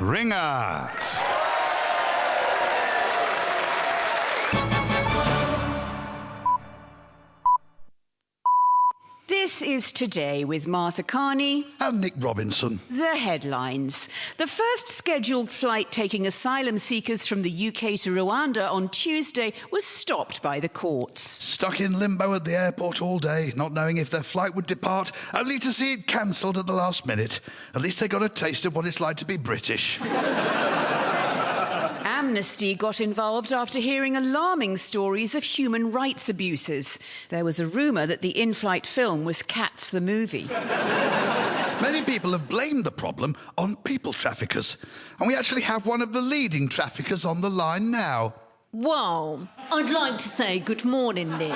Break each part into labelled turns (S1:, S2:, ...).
S1: Ringers.
S2: This is Today with Martha Carney
S1: And Nick Robinson.
S2: The headlines. The first scheduled flight taking asylum seekers from the UK to Rwanda on Tuesday was stopped by the courts.
S1: Stuck in limbo at the airport all day, not knowing if their flight would depart, only to see it cancelled at the last minute. At least they got a taste of what it's like to be British.
S2: Amnesty got involved after hearing alarming stories of human rights abuses. There was a rumour that the in-flight film was Cats the movie.
S1: Many people have blamed the problem on people traffickers. And we actually have one of the leading traffickers on the line now.
S3: Well, I'd like to say good morning, Nick.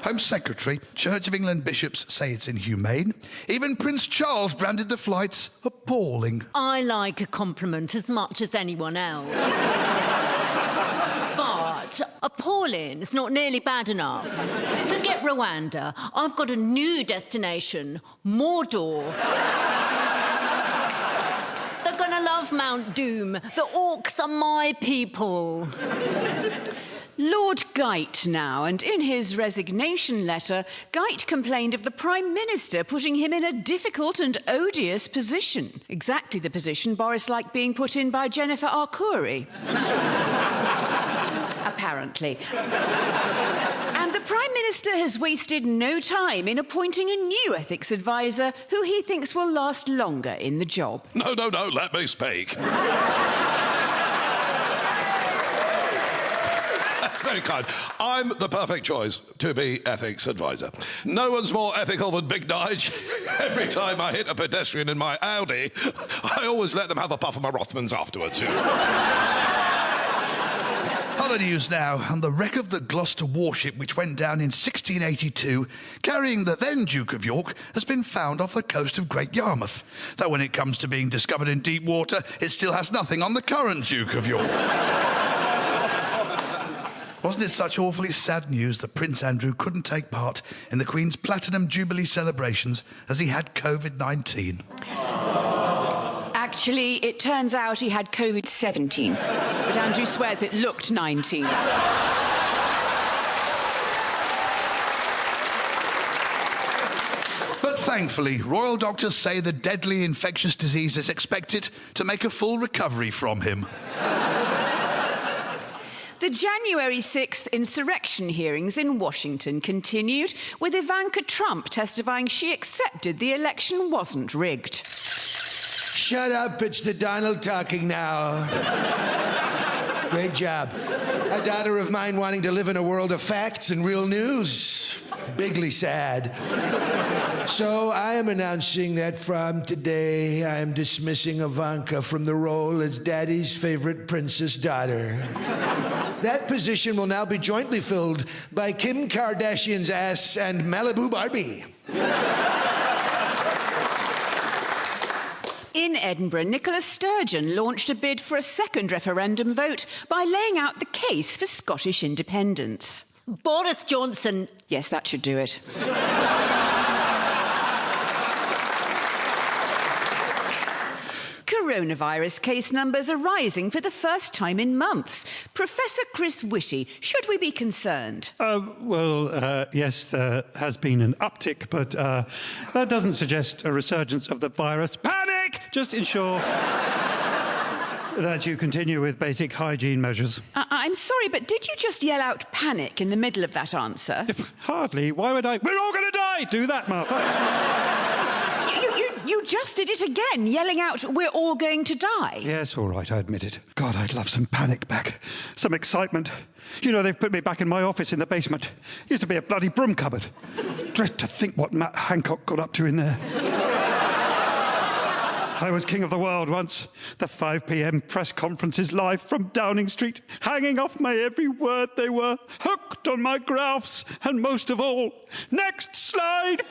S1: Home Secretary, Church of England bishops say it's inhumane. Even Prince Charles branded the flights appalling.
S3: I like a compliment as much as anyone else. But appalling is not nearly bad enough. Forget Rwanda. I've got a new destination, Mordor. They're gonna love Mount Doom. The orcs are my people.
S2: Lord Geit now, and in his resignation letter, Geit complained of the Prime Minister putting him in a difficult and odious position. Exactly the position Boris liked being put in by Jennifer Arcuri. Apparently. And the Prime Minister has wasted no time in appointing a new ethics advisor who he thinks will last longer in the job.
S4: No, let me speak. That's very kind. I'm the perfect choice to be ethics advisor. No one's more ethical than Big Nige. Every time I hit a pedestrian in my Audi, I always let them have a puff of my Rothmans afterwards.
S1: Other news now, and the wreck of the Gloucester warship which went down in 1682, carrying the then Duke of York, has been found off the coast of Great Yarmouth. Though when it comes to being discovered in deep water, it still has nothing on the current Duke of York. Wasn't it such awfully sad news that Prince Andrew couldn't take part in the Queen's Platinum Jubilee celebrations as he had COVID-19?
S2: Actually, it turns out he had COVID-17, but Andrew swears it looked 19.
S1: But thankfully, royal doctors say the deadly infectious disease is expected to make a full recovery from him.
S2: The January 6th insurrection hearings in Washington continued, with Ivanka Trump testifying she accepted the election wasn't rigged.
S5: Shut up, it's the Donald talking now. Great job. A daughter of mine wanting to live in a world of facts and real news. Bigly sad. So I am announcing that from today I am dismissing Ivanka from the role as Daddy's favorite princess daughter. That position will now be jointly filled by Kim Kardashian's ass and Malibu Barbie.
S2: In Edinburgh, Nicola Sturgeon launched a bid for a second referendum vote by laying out the case for Scottish independence.
S3: Boris Johnson.
S2: Yes, that should do it. Coronavirus case numbers are rising for the first time in months. Professor Chris Whitty, should we be concerned?
S6: Yes, there has been an uptick, but that doesn't suggest a resurgence of the virus. Panic! Just ensure that you continue with basic hygiene measures.
S2: I'm sorry, but did you just yell out panic in the middle of that answer?
S6: Hardly. Why would I? We're all going to die! Do that, Martha.
S2: You just did it again, yelling out, we're all going to die.
S6: Yes, all right, I admit it. God, I'd love some panic back. Some excitement. You know, they've put me back in my office in the basement. Used to be a bloody broom cupboard. Dread to think what Matt Hancock got up to in there. I was king of the world once. The 5 p.m. press conferences live from Downing Street, hanging off my every word they were, hooked on my graphs, and most of all, next slide!